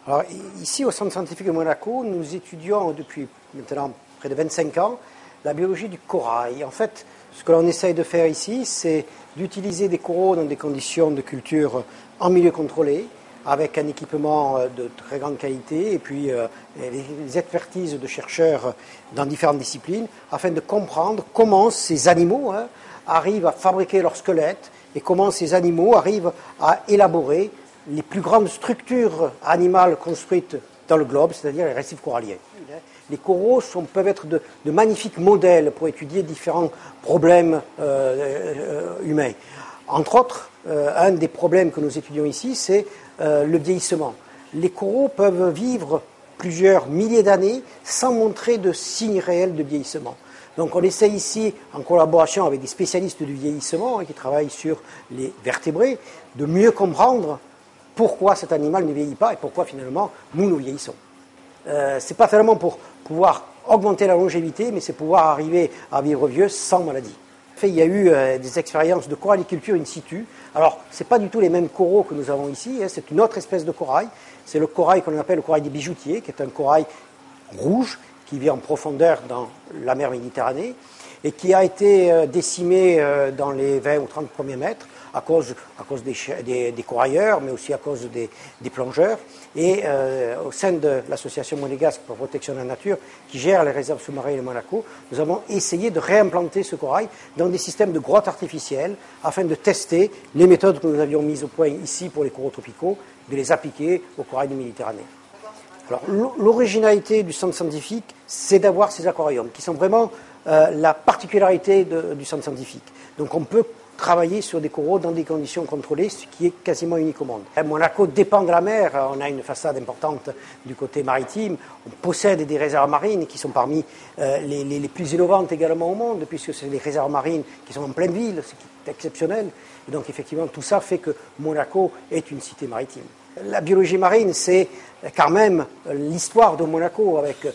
Alors, ici, au Centre scientifique de Monaco, nous étudions depuis maintenant près de 25 ans la biologie du corail. En fait, ce que l'on essaye de faire ici, c'est d'utiliser des coraux dans des conditions de culture en milieu contrôlé, avec un équipement de très grande qualité et puis les expertises de chercheurs dans différentes disciplines, afin de comprendre comment ces animaux arrivent à fabriquer leur squelette et comment ces animaux arrivent à élaborer les plus grandes structures animales construites dans le globe, c'est-à-dire les récifs coralliens. Les coraux peuvent être de magnifiques modèles pour étudier différents problèmes humains. Entre autres, un des problèmes que nous étudions ici, c'est le vieillissement. Les coraux peuvent vivre plusieurs milliers d'années sans montrer de signes réels de vieillissement. Donc on essaie ici, en collaboration avec des spécialistes du vieillissement qui travaillent sur les vertébrés, de mieux comprendre pourquoi cet animal ne vieillit pas et pourquoi finalement nous vieillissons. Ce n'est pas tellement pour pouvoir augmenter la longévité, mais c'est pouvoir arriver à vivre vieux sans maladie. En fait, il y a eu des expériences de coralliculture in situ. Alors, ce n'est pas du tout les mêmes coraux que nous avons ici, c'est une autre espèce de corail. C'est le corail qu'on appelle le corail des bijoutiers, qui est un corail rouge qui vit en profondeur dans la mer Méditerranée et qui a été décimé dans les 20 ou 30 premiers mètres à cause des corailleurs, mais aussi à cause des plongeurs. Et au sein de l'association monégasque pour la protection de la nature, qui gère les réserves sous-marines de Monaco, nous avons essayé de réimplanter ce corail dans des systèmes de grottes artificielles afin de tester les méthodes que nous avions mises au point ici pour les coraux tropicaux, de les appliquer au corail de Méditerranée. Alors, l'originalité du centre scientifique, c'est d'avoir ces aquariums, qui sont vraiment la particularité du centre scientifique. Donc on peut travailler sur des coraux dans des conditions contrôlées, ce qui est quasiment unique au monde. Monaco dépend de la mer, on a une façade importante du côté maritime, on possède des réserves marines qui sont parmi les plus innovantes également au monde, puisque c'est des réserves marines qui sont en pleine ville, ce qui est exceptionnel. Et donc effectivement, tout ça fait que Monaco est une cité maritime. La biologie marine, c'est quand même l'histoire de Monaco avec...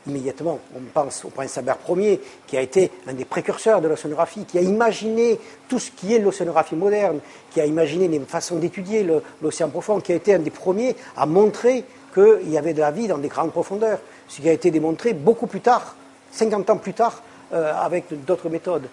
Immédiatement, on pense au prince Albert Ier, qui a été un des précurseurs de l'océanographie, qui a imaginé tout ce qui est l'océanographie moderne, qui a imaginé les façons d'étudier l'océan profond, qui a été un des premiers à montrer qu'il y avait de la vie dans des grandes profondeurs, ce qui a été démontré beaucoup plus tard, 50 ans plus tard, avec d'autres méthodes.